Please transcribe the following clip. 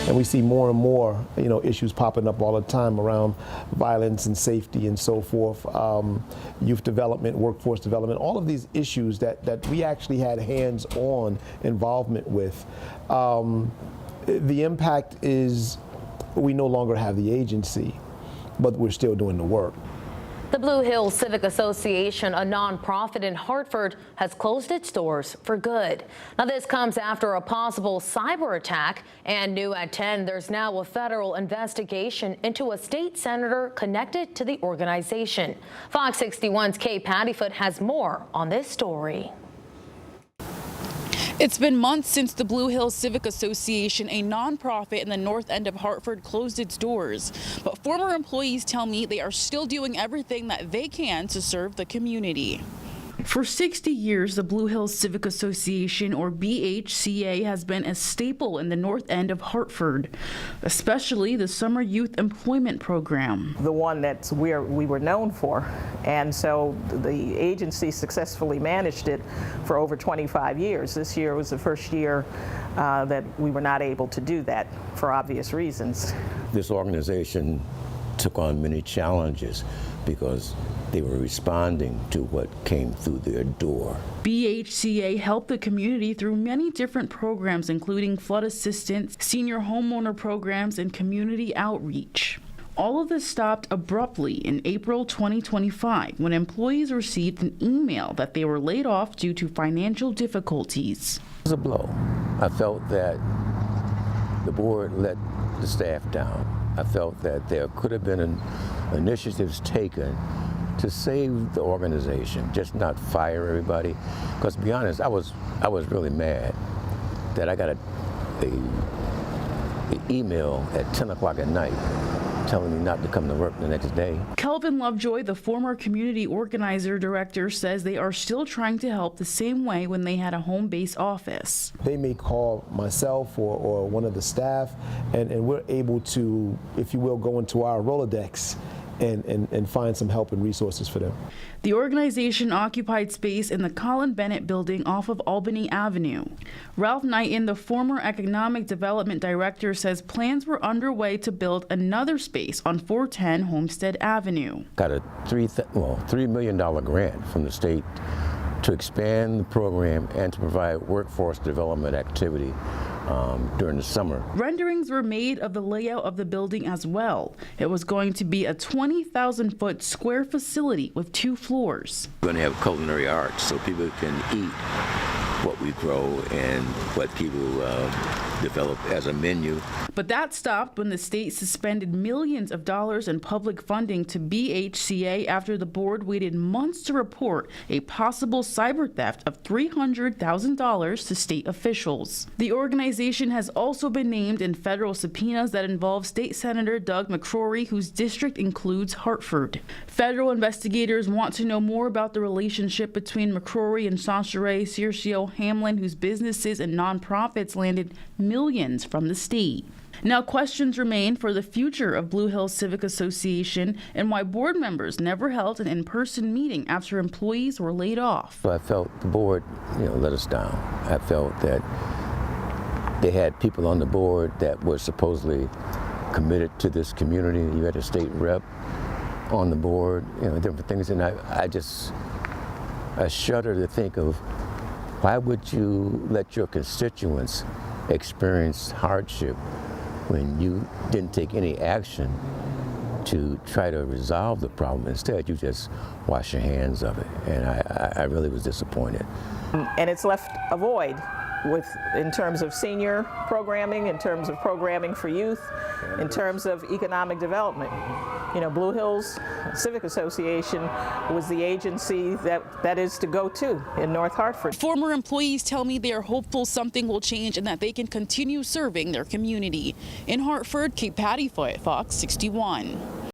And we see more and more, issues popping up all the time around violence and safety and so forth, youth development, workforce development, all of these issues that we actually had hands-on involvement with. The impact is we no longer have the agency, but we're still doing the work. The Blue Hills Civic Association, a nonprofit in Hartford, has closed its doors for good. Now, this comes after a possible cyber attack, and new at 10, there's now a federal investigation into a state senator connected to the organization. Fox 61's Kay Pattyfoot has more on this story. It's been months since the Blue Hills Civic Association, a nonprofit in the north end of Hartford, closed its doors. But former employees tell me they are still doing everything that they can to serve the community. For 60 years, the Blue Hills Civic Association, or BHCA, has been a staple in the north end of Hartford, especially the Summer Youth Employment Program. The one that's where we were known for. And so the agency successfully managed it for over 25 years. This year was the first year that we were not able to do that for obvious reasons. This organization took on many challenges because they were responding to what came through their door. BHCA helped the community through many different programs, including flood assistance, senior homeowner programs, and community outreach. All of this stopped abruptly in April 2025 when employees received an email that they were laid off due to financial difficulties. It was a blow. I felt that the board let the staff down. I felt that there could have been initiatives taken to save the organization, just not fire everybody. Because to be honest, I was really mad that I got an email at 10 o'clock at night telling me not to come to work the next day. Kelvin Lovejoy, the former community organizer director, says they are still trying to help the same way when they had a home-based office. They may call myself or one of the staff, and we're able to, if you will, go into our Rolodex and find some help and resources for them. The organization occupied space in the Colin Bennett building off of Albany Avenue. Ralph Knighton, the former economic development director, says plans were underway to build another space on 410 Homestead Avenue. Got a $3 million grant from the state to expand the program and to provide workforce development activity during the summer. Renderings were made of the layout of the building as well. It was going to be a 20,000-foot square facility with 2 floors. We're going to have culinary arts so people can eat what we grow and what people develop as a menu. But that stopped when the state suspended millions of dollars in public funding to BHCA after the board waited months to report a possible cyber theft of $300,000 to state officials. The organization has also been named in federal subpoenas that involve State Senator Doug McCrory, whose district includes Hartford. Federal investigators want to know more about the relationship between McCrory and Sanchez Circio Hamlin, whose businesses and nonprofits landed millions from the state. Now, questions remain for the future of Blue Hills Civic Association and why board members never held an in-person meeting after employees were laid off. So I felt the board, let us down. I felt that they had people on the board that were supposedly committed to this community. You had a state rep on the board, different things, and I shudder to think of why would you let your constituents experience hardship when you didn't take any action to try to resolve the problem. Instead, you just wash your hands of it, and I really was disappointed. And it's left a void in terms of senior programming, in terms of programming for youth, in terms of economic development. Blue Hills Civic Association was the agency that is to go to in North Hartford. Former employees tell me they are hopeful something will change and that they can continue serving their community. In Hartford, Kate Pattyfoot, Fox 61.